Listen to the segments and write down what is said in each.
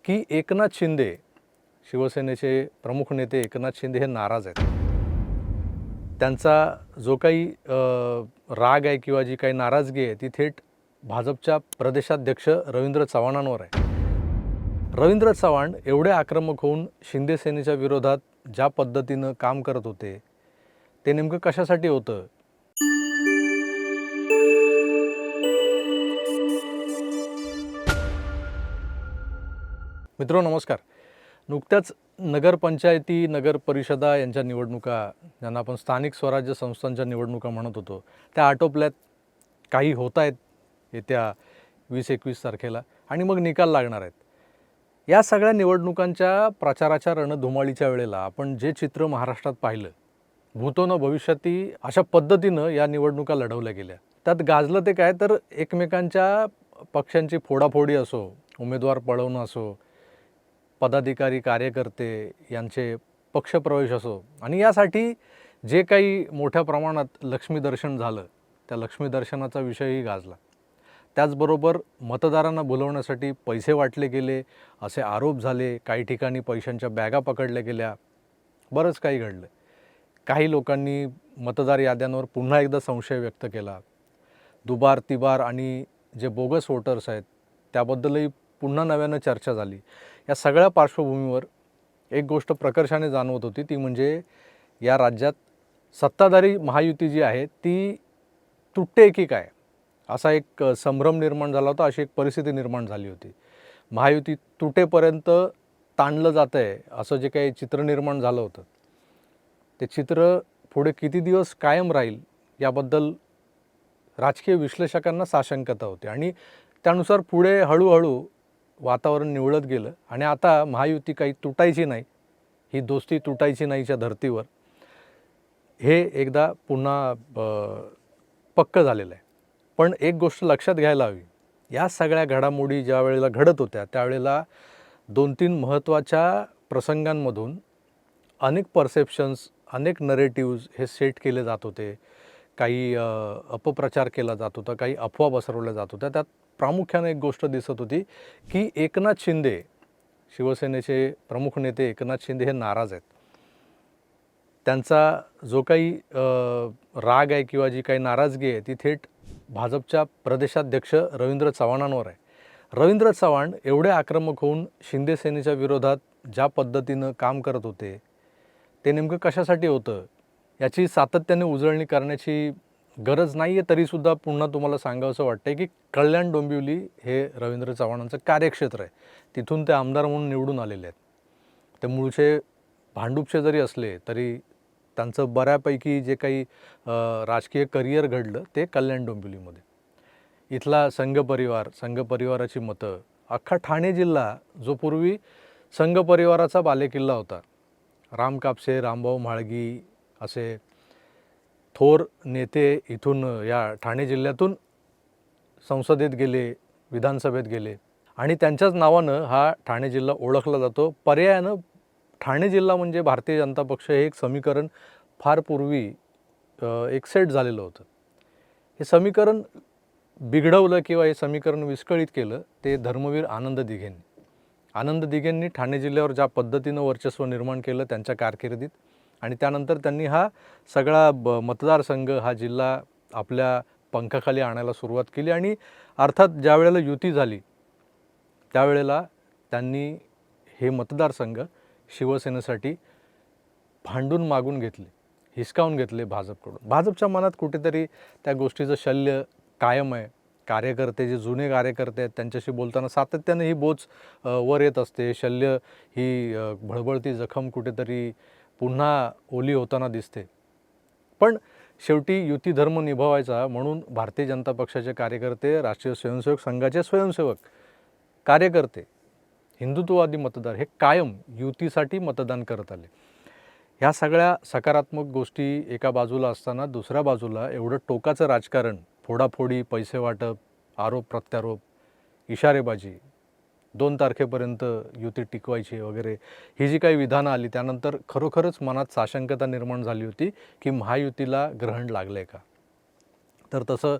की एकनाथ शिंदे, शिवसेनेचे प्रमुख नेते एकनाथ शिंदे हे नाराज आहेत. त्यांचा जो काही राग आहे किंवा जी काही नाराजगी आहे ती थेट भाजपच्या प्रदेशाध्यक्ष रवींद्र चव्हाणांवर आहे. रवींद्र चव्हाण एवढे आक्रमक होऊन शिंदे सेनेच्या विरोधात ज्या पद्धतीनं काम करत होते, ते नेमकं कशासाठी होतं? मित्रांनो नमस्कार. नुकत्याच नगरपंचायती, नगरपरिषदा यांच्या निवडणुका, ज्यांना आपण स्थानिक स्वराज्य संस्थांच्या निवडणुका म्हणत होतो, त्या आटोपल्यात. काही होत आहेत येत्या 20-21 तारखेला आणि मग निकाल लागणार आहेत. या सगळ्या निवडणुकांच्या प्रचाराच्या रणधुमाळीच्या वेळेला आपण जे चित्र महाराष्ट्रात पाहिलं, भूतो न भविष्यती अशा पद्धतीनं या निवडणुका लढवल्या गेल्या. त्यात गाजलं ते काय, तर एकमेकांच्या पक्षांची फोडाफोडी असो, उमेदवार पळवणं असो, पदाधिकारी कार्यकर्ते यांचे पक्षप्रवेश असो, आणि यासाठी जे काही मोठ्या प्रमाणात लक्ष्मीदर्शन झालं, त्या लक्ष्मीदर्शनाचा विषयही गाजला. त्याचबरोबर मतदारांना बोलवण्यासाठी पैसे वाटले गेले असे आरोप झाले. काही ठिकाणी पैशांच्या बॅगा पकडल्या गेल्या. बरंच काही घडलं. काही लोकांनी मतदार याद्यांवर पुन्हा एकदा संशय व्यक्त केला. दुबार तिबार आणि जे बोगस वोटर्स आहेत त्याबद्दलही पुन्हा नव्यानं चर्चा झाली. या सगळ्या पार्श्वभूमीवर एक गोष्ट प्रकर्षाने जाणवत होती, ती म्हणजे या राज्यात सत्ताधारी महायुती जी आहे ती तुटते की काय, असा एक संभ्रम निर्माण झाला होता. अशी एक परिस्थिती निर्माण झाली होती. महायुती तुटेपर्यंत ताणलं जातं आहे असं जे काही चित्र निर्माण झालं होतं, ते चित्र पुढे किती दिवस कायम राहील याबद्दल राजकीय विश्लेषकांना साशंकता होती. आणि त्यानुसार पुढे हळूहळू वातावरण निवळत गेलं आणि आता महायुती काही तुटायची नाही, ही दोस्ती तुटायची नाहीच्या धर्तीवर हे एकदा पुन्हा पक्क झालेलं आहे. पण एक गोष्ट लक्षात घ्यायला हवी, या सगळ्या घडामोडी ज्या वेळेला घडत होत्या त्यावेळेला 2-3 महत्त्वाच्या प्रसंगांमधून अनेक परसेप्शन्स, अनेक नरेटिव्ज हे सेट केले जात होते. काही अपप्रचार केला जात होता, काही अफवा पसरवल्या जात होत्या. त्यात प्रामुख्याने एक गोष्ट दिसत होती की एकनाथ शिंदे, शिवसेनेचे प्रमुख नेते एकनाथ शिंदे हे नाराज आहेत. त्यांचा जो काही राग आहे किंवा जी काही नाराजगी आहे ती थेट भाजपच्या प्रदेशाध्यक्ष रवींद्र चव्हाणांवर आहे. रवींद्र चव्हाण एवढे आक्रमक होऊन शिंदे सेनेच्या विरोधात ज्या पद्धतीनं काम करत होते, ते नेमकं कशासाठी होतं याची सातत्याने उजळणी करण्याची गरज नाही आहे. तरीसुद्धा पुन्हा तुम्हाला सांगावंसं वाटतं आहे की कल्याण डोंबिवली हे रवींद्र चव्हाणांचं कार्यक्षेत्र आहे. तिथून ते आमदार म्हणून निवडून आलेले आहेत. ते मूळचे भांडूपचे जरी असले तरी त्यांचं बऱ्यापैकी जे काही राजकीय करिअर घडलं ते कल्याण डोंबिवलीमध्ये. इथला संघ परिवाराची मतं, अख्खा ठाणे जिल्हा जो पूर्वी संघ परिवाराचा बालेकिल्ला होता, राम कापसे, रामभाऊ म्हाळगी असे थोर नेते इथून या ठाणे जिल्ह्यातून संसदेत गेले, विधानसभेत गेले आणि त्यांच्याच नावानं हा ठाणे जिल्हा ओळखला जातो. पर्यायानं ठाणे जिल्हा म्हणजे भारतीय जनता पक्ष हे एक समीकरण फार पूर्वी एक सेट झालेलं होतं. हे समीकरण बिघडवलं किंवा हे समीकरण विस्कळीत केलं ते धर्मवीर आनंद दिघेंनी. आनंद दिघेंनी ठाणे जिल्ह्यावर ज्या पद्धतीनं वर्चस्व निर्माण केलं त्यांच्या कारकिर्दीत, आणि त्यानंतर त्यांनी हा सगळा मतदारसंघ, हा जिल्हा आपल्या पंखाखाली आणायला सुरुवात केली. आणि अर्थात ज्या वेळेला युती झाली त्यावेळेला त्यांनी हे मतदारसंघ शिवसेनेसाठी भांडून मागून घेतले, हिसकावून घेतले भाजपकडून. भाजपच्या मनात कुठेतरी त्या गोष्टीचं शल्य कायम आहे. कार्यकर्ते, जे जुने कार्यकर्ते आहेत त्यांच्याशी बोलताना सातत्याने ही बोच वर येत असते. शल्य ही भळबळती जखम कुठेतरी पुन्हा ओली होताना दिसते. पण शेवटी युती धर्म निभावायचा म्हणून भारतीय जनता पक्षाचे कार्यकर्ते, राष्ट्रीय स्वयंसेवक संघाचे स्वयंसेवक, कार्यकर्ते, हिंदुत्ववादी मतदार हे कायम युतीसाठी मतदान करत आले. ह्या सगळ्या सकारात्मक गोष्टी एका बाजूला असताना दुसऱ्या बाजूला एवढं टोकाचं राजकारण, फोडाफोडी, पैसे वाटप, आरोप प्रत्यारोप, इशारेबाजी, 2 तारखेपर्यंत युती टिकवायची वगैरे ही जी काही विधानं आली त्यानंतर खरोखरच मनात साशंकता निर्माण झाली होती की महायुतीला ग्रहण लागलं आहे का. तर तसं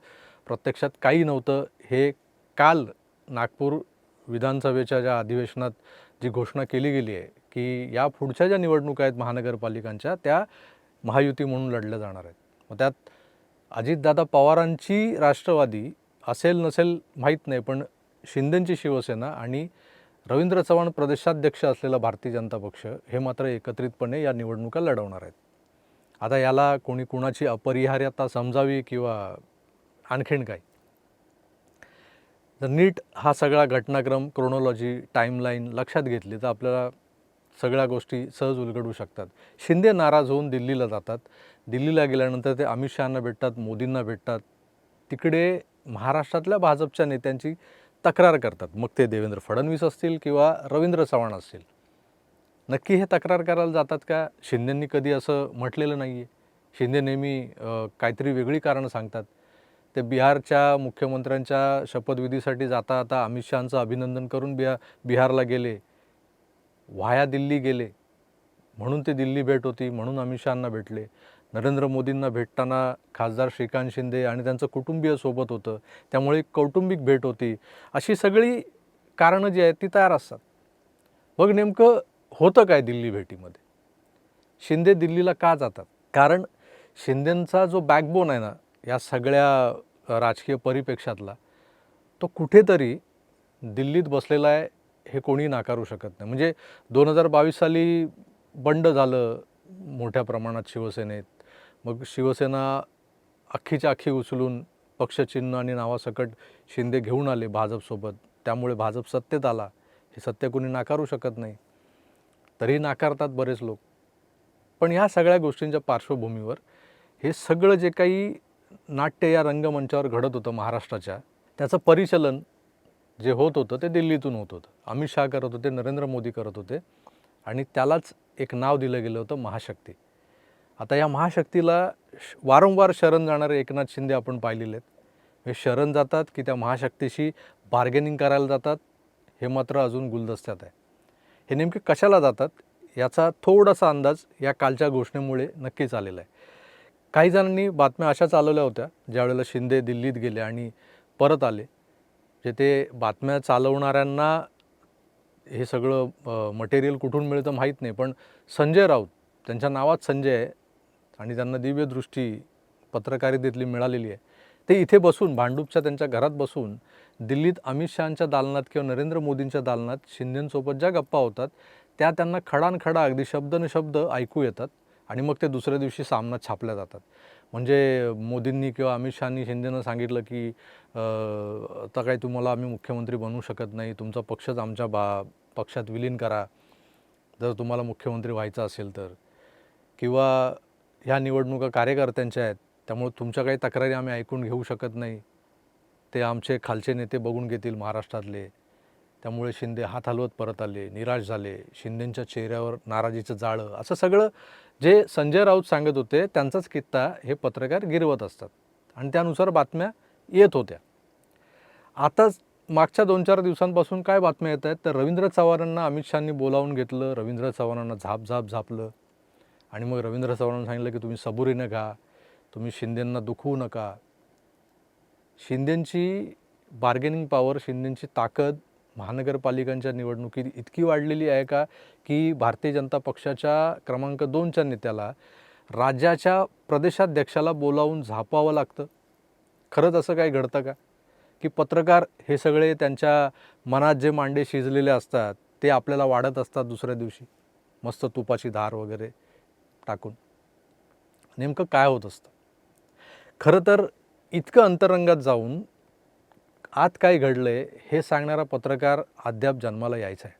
प्रत्यक्षात काही नव्हतं. हे काल नागपूर विधानसभेच्या ज्या अधिवेशनात जी घोषणा केली गेली आहे की या पुढच्या ज्या निवडणुका आहेत महानगरपालिकांच्या त्या महायुती म्हणून लढल्या जाणार आहेत. मग त्यात अजितदादा पवारांची राष्ट्रवादी असेल नसेल माहीत नाही, पण शिंदेंची शिवसेना आणि रवींद्र चव्हाण प्रदेशाध्यक्ष असलेला भारतीय जनता पक्ष हे मात्र एकत्रितपणे या निवडणुका लढवणार आहेत. आता याला कोणी कुणाची अपरिहार्यता समजावी किंवा आणखीन काय, जर नीट हा सगळा घटनाक्रम क्रोनॉलॉजी टाईमलाईन लक्षात घेतली तर आपल्याला सगळ्या गोष्टी सहज उलगडू शकतात. शिंदे नाराज होऊन दिल्लीला जातात. दिल्लीला गेल्यानंतर ते अमित शहांना भेटतात, मोदींना भेटतात. तिकडे महाराष्ट्रातल्या भाजपच्या नेत्यांची तक्रार करतात. मग ते देवेंद्र फडणवीस असतील किंवा रवींद्र चव्हाण असतील. नक्की हे तक्रार करायला जातात का? शिंदेंनी कधी असं म्हटलेलं नाही आहे. शिंदे नेहमी काहीतरी वेगळी कारणं सांगतात. ते बिहारच्या मुख्यमंत्र्यांच्या शपथविधीसाठी जाता आता अमित शहांचं अभिनंदन करून बिहारला गेले, व्हाया दिल्ली गेले, म्हणून ते दिल्ली भेट होती, म्हणून अमित शहांना भेटले. नरेंद्र मोदींना भेटताना खासदार श्रीकांत शिंदे आणि त्यांचं कुटुंबीय सोबत होतं, त्यामुळे एक कौटुंबिक भेट होती. अशी सगळी कारणं जी आहेत ती तयार असतात. मग नेमकं होतं काय दिल्ली भेटीमध्ये? शिंदे दिल्लीला का जातात? कारण शिंदेंचा जो बॅकबोन आहे ना या सगळ्या राजकीय परिप्रेक्ष्यातला, तो कुठेतरी दिल्लीत बसलेला आहे हे कोणी नाकारू शकत नाही. म्हणजे 2022 साली बंड झालं मोठ्या प्रमाणात शिवसेनेत. मग शिवसेना अख्खीच्या अख्खी उचलून पक्षचिन्ह आणि नावासकट शिंदे घेऊन आले भाजपसोबत. त्यामुळे भाजप सत्तेत आला. हे सत्य कोणी नाकारू शकत नाही. तरी नाकारतात बरेच लोक. पण ह्या सगळ्या गोष्टींच्या पार्श्वभूमीवर हे सगळं जे काही नाट्य या रंगमंचावर घडत होतं महाराष्ट्राच्या, त्याचं परिचलन जे होत होतं ते दिल्लीतून होत होतं. अमित शहा करत होते, नरेंद्र मोदी करत होते आणि त्यालाच एक नाव दिलं गेलं होतं महाशक्ती. आता या महाशक्तीला वारंवार शरण जाणारे एकनाथ शिंदे आपण पाहिलेले आहेत. हे शरण जातात की त्या महाशक्तीशी बार्गेनिंग करायला जातात हे मात्र अजून गुलदस्त्यात आहे. हे नेमके कशाला जातात याचा थोडासा अंदाज या कालच्या घोषणेमुळे नक्कीच आलेला आहे. काही जणांनी बातम्या अशा चालवल्या होत्या ज्यावेळेला शिंदे दिल्लीत गेले आणि परत आले, जे ते बातम्या चालवणाऱ्यांना हे सगळं मटेरियल कुठून मिळतं माहीत नाही, पण संजय राऊत, त्यांच्या नावात संजय आहे आणि त्यांना दिव्यदृष्टी पत्रकारितेतली मिळालेली आहे. ते इथे बसून भांडूपच्या त्यांच्या घरात बसून दिल्लीत अमित शहांच्या दालनात किंवा नरेंद्र मोदींच्या दालनात शिंदेंसोबत ज्या गप्पा होतात त्या त्यांना खडानखडा अगदी शब्द न शब्द ऐकू येतात आणि मग ते दुसऱ्या दिवशी सामनात छापल्या जातात. म्हणजे मोदींनी किंवा अमित शहांनी शिंदेनं सांगितलं की आता काही तुम्हाला आम्ही मुख्यमंत्री बनवू शकत नाही, तुमचा पक्षच आमच्या पक्षात विलीन करा जर तुम्हाला मुख्यमंत्री व्हायचं असेल तर, किंवा ह्या निवडणुका कार्यकर्त्यांच्या आहेत त्यामुळे तुमच्या काही तक्रारी आम्ही ऐकून घेऊ शकत नाही, ते आमचे खालचे नेते बघून घेतील महाराष्ट्रातले. त्यामुळे शिंदे हात हलवत परत आले, निराश झाले, शिंदेंच्या चेहऱ्यावर नाराजीचं जाळं, असं सगळं जे संजय राऊत सांगत होते त्यांचाच किस्सा हे पत्रकार गिरवत असतात आणि त्यानुसार बातम्या येत होत्या. आता मागच्या 2-4 दिवसांपासून काय बातम्या येत आहेत तर रवींद्र चव्हाणांना अमित शहांनी बोलावून घेतलं, रवींद्र चव्हाणांना झापलं आणि मग रवींद्र चव्हाणांना सांगितलं की तुम्ही सबुरीनं घा, तुम्ही शिंदेंना दुखवू नका. शिंदेंची बार्गेनिंग पॉवर, शिंदेंची ताकद महानगरपालिकांच्या निवडणुकीत इतकी वाढलेली आहे का की भारतीय जनता पक्षाच्या क्रमांक 2च्या नेत्याला राज्याच्या प्रदेशाध्यक्षाला बोलावून झापावं लागतं. खरंच असं काही घडतं का की पत्रकार हे सगळे त्यांच्या मनात जे मांडे शिजलेले असतात ते आपल्याला वाढत असतात दुसऱ्या दिवशी मस्त तुपाची धार वगैरे टाकून? नेमकं काय होत असतं? खरं तर इतकं अंतरंगात जाऊन आत काय घडलंय हे सांगणारा पत्रकार अद्याप जन्माला यायचा आहे.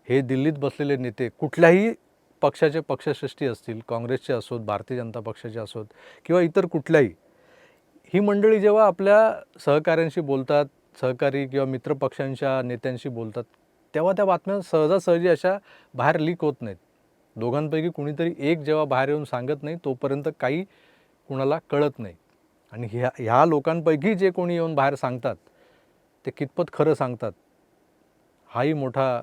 हे दिल्लीत बसलेले नेते कुठल्याही पक्षाचे पक्षश्रेष्ठी असतील, काँग्रेसचे असोत, भारतीय जनता पक्षाचे असोत किंवा इतर कुठल्याही, ही मंडळी जेव्हा आपल्या सहकाऱ्यांशी बोलतात, सहकारी किंवा मित्रपक्षांच्या नेत्यांशी बोलतात, तेव्हा त्या बातम्या सहजासहजी अशा बाहेर लीक होत नाहीत. दोघांपैकी कुणीतरी एक जेव्हा बाहेर येऊन सांगत नाही तोपर्यंत काही कुणाला कळत नाही. आणि ह्या लोकांपैकी जे कोणी येऊन बाहेर सांगतात ते कितपत खरं सांगतात हाही मोठा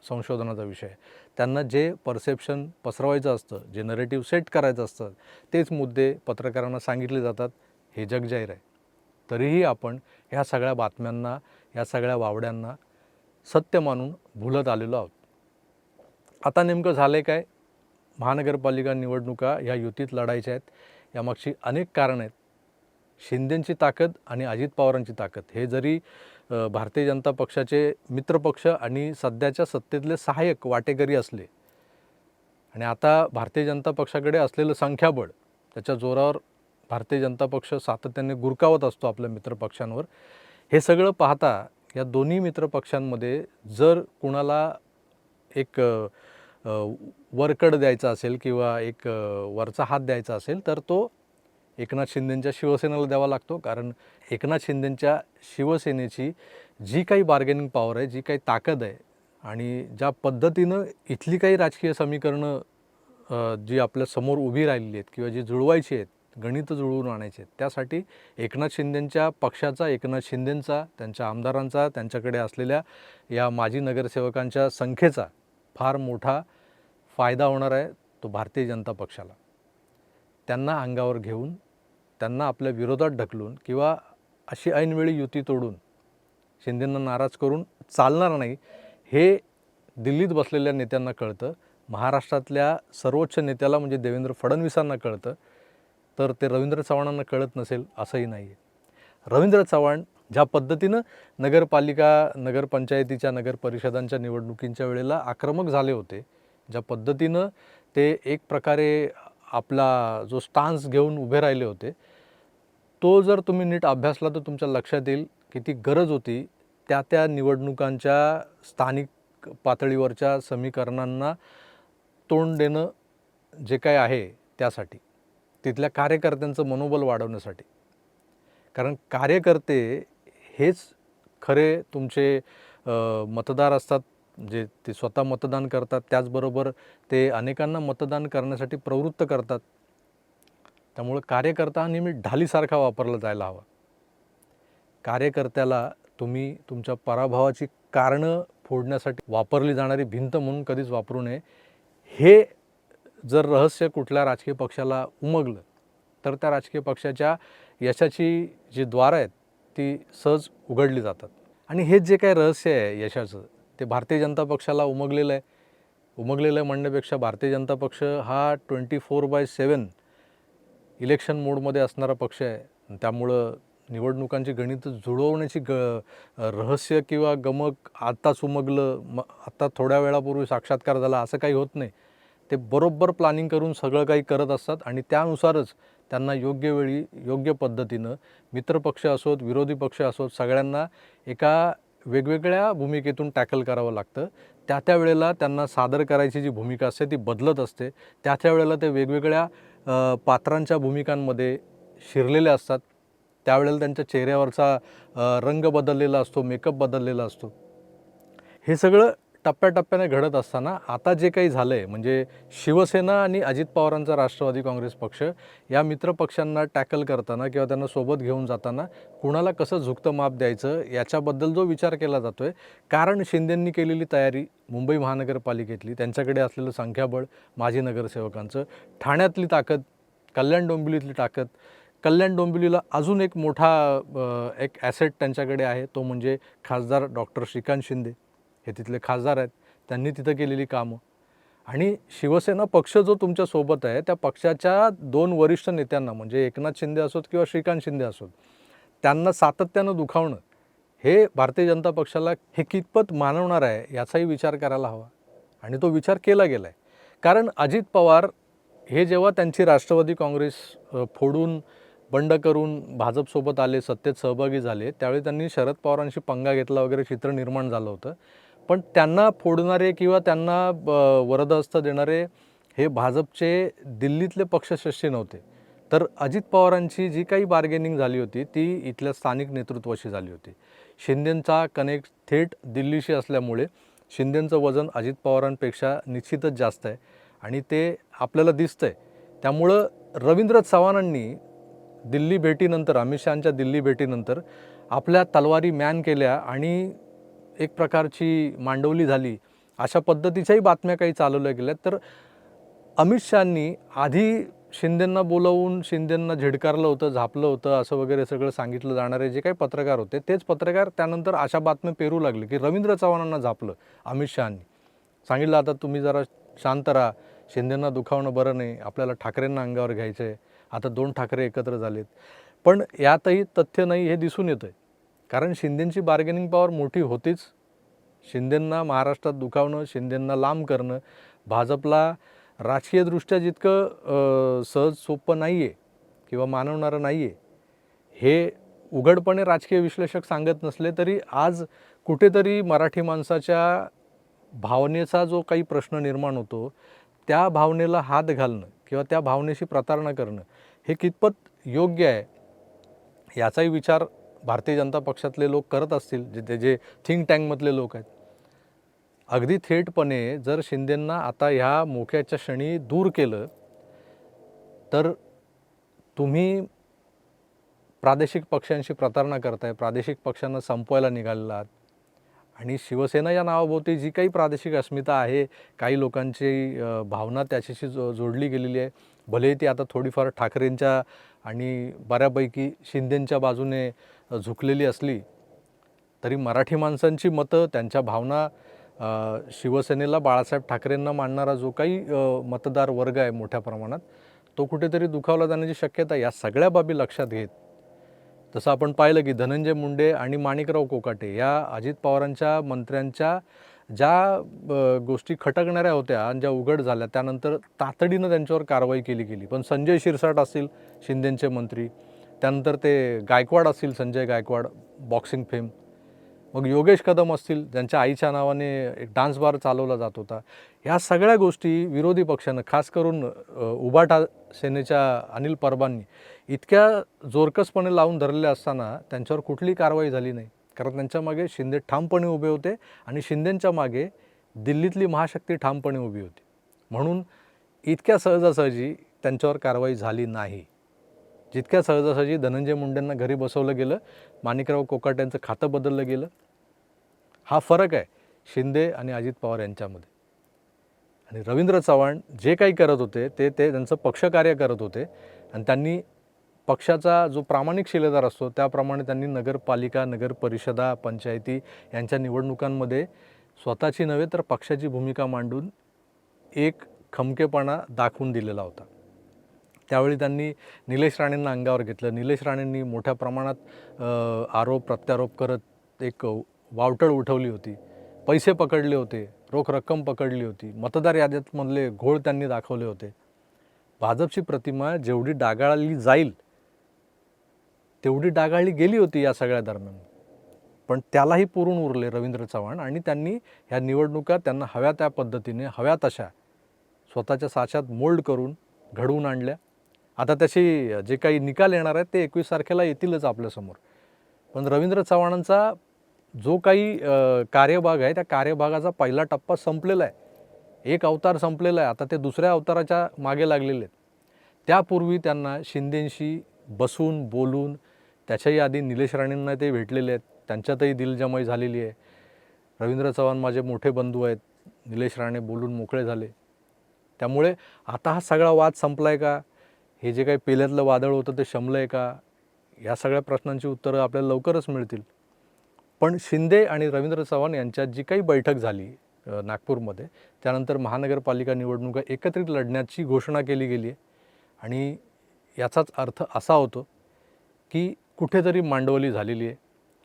संशोधनाचा विषय आहे. त्यांना जे परसेप्शन पसरवायचं असतं, जे नरेटिव्ह सेट करायचं असतं, तेच मुद्दे पत्रकारांना सांगितले जातात. हे जग जाहीर आहे. तरीही आपण ह्या सगळ्या बातम्यांना या सगळ्या वावड्यांना सत्य मानून भुलत आलेलो आहोत. आता नेमकं झालं आहे काय? महानगरपालिका निवडणुका ह्या युतीत लढायच्या आहेत. यामागची अनेक कारणं आहेत. शिंदेंची ताकद आणि अजित पवारांची ताकद हे जरी भारतीय जनता पक्षाचे मित्रपक्ष आणि सध्याच्या सत्तेतले सहाय्यक वाटेकरी असले आणि आता भारतीय जनता पक्षाकडे असलेलं संख्याबळ, त्याच्या जोरावर भारतीय जनता पक्ष सातत्याने गुरकावत असतो आपल्या मित्रपक्षांवर. हे सगळं पाहता या दोन्ही मित्रपक्षांमध्ये जर कुणाला एक वरकड द्यायचा असेल किंवा एक वरचा हात द्यायचा असेल तर तो एकनाथ शिंदेंच्या शिवसेनेला द्यावा लागतो. कारण एकनाथ शिंदेंच्या शिवसेनेची जी काही बार्गेनिंग पॉवर आहे, जी काही ताकद आहे आणि ज्या पद्धतीनं इथली काही राजकीय समीकरणं जी आपल्या समोर उभी राहिलेली आहेत किंवा जी जुळवायची आहेत, गणितं जुळवून आणायचे आहेत, त्यासाठी एकनाथ शिंदेंच्या पक्षाचा, एकनाथ शिंदेंचा, त्यांच्या आमदारांचा, त्यांच्याकडे असलेल्या या माजी नगरसेवकांच्या संख्येचा फार मोठा फायदा होणार आहे तो भारतीय जनता पक्षाला. त्यांना अंगावर घेऊन, त्यांना आपल्या विरोधात ढकलून किंवा अशी ऐनवेळी युती तोडून शिंदेंना नाराज करून चालणार नाही हे दिल्लीत बसलेल्या नेत्यांना कळतं. महाराष्ट्रातल्या सर्वोच्च नेत्याला म्हणजे देवेंद्र फडणवीसांना कळतं. तर ते रवींद्र चव्हाणांना कळत नसेल असंही नाही आहे. रवींद्र चव्हाण ज्या पद्धतीनं नगरपंचायतीच्या, नगरपरिषदांच्या निवडणुकींच्या वेळेला आक्रमक झाले होते, ज्या पद्धतीनं ते एक प्रकारे आपला जो स्टान्स घेऊन उभे राहिले होते, तो जर तुम्ही नीट अभ्यासला तर तुमच्या लक्षात येईल की ती गरज होती त्या निवडणुकांच्या स्थानिक पातळीवरच्या समीकरणांना तोंड देणं जे काय आहे त्यासाठी, तिथल्या कार्यकर्त्यांचं मनोबल वाढवण्यासाठी. कारण कार्यकर्ते हेच खरे तुमचे मतदार असतात, जे ते स्वतः मतदान करतात, त्याचबरोबर ते अनेकांना मतदान करण्यासाठी प्रवृत्त करतात. त्यामुळं कार्यकर्ता हा नेहमी ढालीसारखा वापरला जायला हवा. कार्यकर्त्याला तुम्ही तुमच्या पराभवाची कारणं फोडण्यासाठी वापरली जाणारी भिंत म्हणून कधीच वापरू नये. हे जर रहस्य कुठल्या राजकीय पक्षाला उमगलं तर त्या राजकीय पक्षाच्या यशाची जी द्वारं आहेत ती सहज उघडली जातात. आणि हे जे काही रहस्य आहे यशाचं, ते भारतीय जनता पक्षाला उमगलेलं आहे. उमगलेलं आहे म्हणण्यापेक्षा भारतीय जनता पक्ष हा 24/7 इलेक्शन मोडमध्ये असणारा पक्ष आहे. त्यामुळं निवडणुकांची गणितं जुळवण्याची रहस्य किंवा गमक आत्ताच उमगलं, आत्ता थोड्या वेळापूर्वी साक्षात्कार झाला असं काही होत नाही. ते बरोबर प्लॅनिंग करून सगळं काही करत असतात आणि त्यानुसारच त्यांना योग्य वेळी, योग्य पद्धतीनं मित्रपक्ष असोत, विरोधी पक्ष असोत, सगळ्यांना एका वेगवेगळ्या भूमिकेतून टॅकल करावं लागतं. त्या वेळेला त्यांना सादर करायची जी भूमिका असते ती बदलत असते. त्या वेळेला ते वेगवेगळ्या पात्रांच्या भूमिकांमध्ये शिरलेले असतात. त्यावेळेला त्यांच्या चेहऱ्यावरचा रंग बदललेला असतो, मेकअप बदललेला असतो. हे सगळं टप्प्याटप्प्याने घडत असताना आता जे काही झालं आहे म्हणजे शिवसेना आणि अजित पवारांचा राष्ट्रवादी काँग्रेस पक्ष या मित्रपक्षांना टॅकल करताना किंवा त्यांना सोबत घेऊन जाताना कुणाला कसं झुकतं माप द्यायचं याच्याबद्दल जो विचार केला जातो आहे. कारण शिंदेंनी केलेली तयारी, मुंबई महानगरपालिकेतली त्यांच्याकडे असलेलं संख्याबळ माजी नगरसेवकांचं, ठाण्यातली ताकद, कल्याण डोंबिवलीतली ताकद. कल्याण डोंबिवलीला अजून एक मोठा एक ॲसेट त्यांच्याकडे आहे, तो म्हणजे खासदार डॉक्टर श्रीकांत शिंदे. हे तिथले खासदार आहेत, त्यांनी तिथं केलेली कामं. आणि शिवसेना पक्ष जो तुमच्यासोबत आहे त्या पक्षाच्या 2 वरिष्ठ नेत्यांना म्हणजे एकनाथ शिंदे असोत किंवा श्रीकांत शिंदे असोत, त्यांना सातत्यानं दुखावणं हे भारतीय जनता पक्षाला हे कितपत मानवणार आहे याचाही विचार करायला हवा. आणि तो विचार केला गेला आहे. कारण अजित पवार हे जेव्हा त्यांची राष्ट्रवादी काँग्रेस फोडून बंड करून भाजपसोबत आले, सत्तेत सहभागी झाले, त्यावेळी त्यांनी शरद पवारांशी पंगा घेतला वगैरे चित्र निर्माण झालं होतं. पण त्यांना फोडणारे किंवा त्यांना वरदहस्त देणारे हे भाजपचे दिल्लीतले पक्षश्रेष्ठी नव्हते. तर अजित पवारांची जी काही बार्गेनिंग झाली होती ती इथल्या स्थानिक नेतृत्वाशी झाली होती. शिंदेंचा कनेक्ट थेट दिल्लीशी असल्यामुळे शिंदेंचं वजन अजित पवारांपेक्षा निश्चितच जास्त आहे आणि ते आपल्याला दिसतं आहे. त्यामुळं रवींद्र चव्हाणांनी दिल्ली भेटीनंतर, अमित शहांच्या दिल्ली भेटीनंतर आपल्या तलवारी मॅन केल्या आणि एक प्रकारची मांडवली झाली अशा पद्धतीच्याही बातम्या काही चालवल्या गेल्या. तर अमित शहांनी आधी शिंदेंना बोलवून शिंदेंना झिडकारलं होतं, झापलं होतं, असं वगैरे सगळं सांगितलं जाणारे जे काही पत्रकार होते, तेच पत्रकार त्यानंतर अशा बातम्या पेरू लागले की रवींद्र चव्हाणांना झापलं अमित शहांनी. सांगितलं आता तुम्ही जरा शांत राहा, शिंदेंना दुखावणं बरं नाही, आपल्याला ठाकरेंना अंगावर घ्यायचं आहे. आता 2 ठाकरे एकत्र झालेत. पण यातही तथ्य नाही हे दिसून येतं आहे. कारण शिंदेंची बार्गेनिंग पॉवर मोठी होतीच. शिंदेंना महाराष्ट्रात दुखावणं, शिंदेंना लांब करणं, भाजपला राजकीयदृष्ट्या जितकं सहज सोपं नाही आहे किंवा मानवणारं नाही आहे, हे उघडपणे राजकीय विश्लेषक सांगत नसले तरी आज कुठेतरी मराठी माणसाच्या भावनेचा जो काही प्रश्न निर्माण होतो, त्या भावनेला हात घालणं किंवा त्या भावनेशी प्रतारणा करणं हे कितपत योग्य आहे, याचाही विचार भारतीय जनता पक्षातले लोक करत असतील, जे थिंक टँकमधले लोक आहेत. अगदी थेटपणे जर शिंदेंना आता ह्या मोक्याच्या क्षणी दूर केलं, तर तुम्ही प्रादेशिक पक्षांशी प्रतारणा करताय, प्रादेशिक पक्षांना संपवायला निघालेला आहात. आणि शिवसेना या नावाभोवती जी काही प्रादेशिक अस्मिता आहे, काही लोकांची भावना त्याच्याशी जोडली गेलेली आहे. भलेही ती आता थोडीफार ठाकरेंच्या आणि बऱ्यापैकी शिंदेंच्या बाजूने झुकलेली असली, तरी मराठी माणसांची मतं, त्यांच्या भावना, शिवसेनेला, बाळासाहेब ठाकरेंना मानणारा जो काही मतदार वर्ग आहे मोठ्या प्रमाणात, तो कुठेतरी दुखावला जाण्याची शक्यता. या सगळ्या बाबी लक्षात घेत तसं आपण पाहिलं की धनंजय मुंडे आणि माणिकराव कोकाटे या अजित पवारांच्या मंत्र्यांच्या ज्या गोष्टी खटकणाऱ्या होत्या आणि ज्या उघड झाल्या, त्यानंतर तातडीनं त्यांच्यावर कारवाई केली गेली. पण संजय शिरसाट असतील शिंदेंचे मंत्री, त्यानंतर ते गायकवाड असतील संजय गायकवाड, बॉक्सिंग फेम, मग योगेश कदम असतील, ज्यांच्या आईच्या नावाने एक डान्स बार चालवला जात होता. ह्या सगळ्या गोष्टी विरोधी पक्षानं, खास करून उभाटा सेनेच्या अनिल परबांनी इतक्या जोरकसपणे लावून धरलेल्या असताना त्यांच्यावर कुठलीही कारवाई झाली नाही. कारण त्यांच्या मागे शिंदे ठामपणे उभे होते आणि शिंदेंच्या मागे दिल्लीतली महाशक्ती ठामपणे उभी होती. म्हणून इतक्या सहजासहजी त्यांच्यावर कारवाई झाली नाही. जितक्या सहजासहजी धनंजय मुंडेंना घरी बसवलं गेलं, माणिकराव कोकाट्यांचं खातं बदललं गेलं. हा फरक आहे शिंदे आणि अजित पवार यांच्यामध्ये. आणि रवींद्र चव्हाण जे काही करत होते ते त्यांचं पक्षकार्य करत होते आणि त्यांनी पक्षाचा जो प्रामाणिक शिलेदार असतो त्याप्रमाणे त्यांनी नगरपालिका, नगर परिषदा, पंचायती यांच्या निवडणुकांमध्ये स्वतःची नव्हे तर पक्षाची भूमिका मांडून एक खमकेपणा दाखवून दिलेला होता. त्यावेळी त्यांनी निलेश राणेंना अंगावर घेतलं. निलेश राणेंनी मोठ्या प्रमाणात आरोप प्रत्यारोप करत एक वावटळ उठवली होती. पैसे पकडले होते, रोख रक्कम पकडली होती, मतदार याद्यांमधले घोळ त्यांनी दाखवले होते. भाजपची प्रतिमा जेवढी डागाळली जाईल तेवढी डागाळली गेली होती या सगळ्या दरम्यान. पण त्यालाही पुरून उरले रवींद्र चव्हाण आणि त्यांनी ह्या निवडणुका त्यांना हव्या त्या पद्धतीने, हव्या तशा स्वतःच्या साच्यात मोल्ड करून घडवून आणल्या. आता त्याचे जे काही निकाल येणार आहेत ते 21 तारखेला येतीलच आपल्यासमोर. पण रवींद्र चव्हाणांचा जो काही कार्यभाग आहे, त्या कार्यभागाचा पहिला टप्पा संपलेला आहे. एक अवतार संपलेला आहे. आता ते दुसऱ्या अवताराच्या मागे लागलेले आहेत. त्यापूर्वी त्यांना शिंदेंशी बसून, बोलून, त्याच्याही आधी निलेश राणेंना ते भेटलेले आहेत. त्यांच्यातही दिलजमाई झालेली आहे. रवींद्र चव्हाण माझे मोठे बंधू आहेत, निलेश राणे बोलून मोकळे झाले. त्यामुळे आता हा सगळा वाद संपला आहे का? हे जे काही पेल्यातलं वादळ होतं ते शमलं आहे का? या सगळ्या प्रश्नांची उत्तरं आपल्याला लवकरच मिळतील. पण शिंदे आणि रवींद्र चव्हाण यांच्यात जी काही बैठक झाली नागपूरमध्ये, त्यानंतर महानगरपालिका निवडणुका एकत्रित लढण्याची घोषणा केली गेली आहे. आणि याचाच अर्थ असा होतो की कुठेतरी मांडवली झालेली आहे.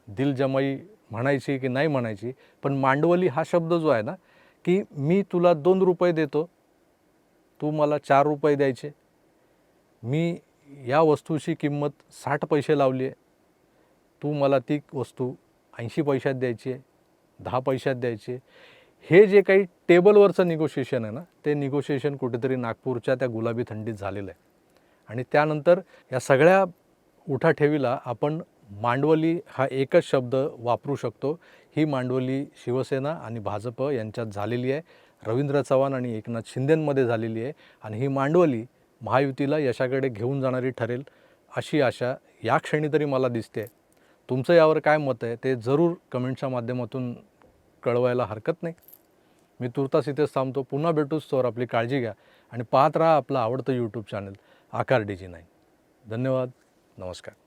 दिलजमाई म्हणायची की नाही म्हणायची, पण मांडवली हा शब्द जो आहे ना, की मी तुला 2 रुपये देतो, तू मला 4 रुपये द्यायचे, मी या वस्तूची किंमत 60 पैसे लावली आहे, तू मला ती वस्तू 80 पैशात द्यायची आहे, 10 पैशात द्यायची आहे. हे जे काही टेबलवरचं निगोशिएशन आहे ना, ते निगोशिएशन कुठेतरी नागपूरच्या त्या गुलाबी थंडीत झालेलं आहे. आणि त्यानंतर या सगळ्या उठाठेवीला आपण मांडवली हा एकच शब्द वापरू शकतो. ही मांडवली शिवसेना आणि भाजप यांच्यात झालेली आहे, रवींद्र चव्हाण आणि एकनाथ शिंदेंमध्ये झालेली आहे. आणि ही मांडवली महायुतीला यशाकडे घेऊन जाणारी ठरेल अशी आशा या क्षणी तरी मला दिसते. तुमचं यावर काय मत आहे ते जरूर कमेंटच्या माध्यमातून कळवायला हरकत नाही. मी तुर्तास इथेच थांबतो. पुन्हा भेटूच, तोवर आपली काळजी घ्या आणि पाहत राहा आपलं आवडतं यूट्यूब चॅनल आकार DG9. धन्यवाद. नमस्कार.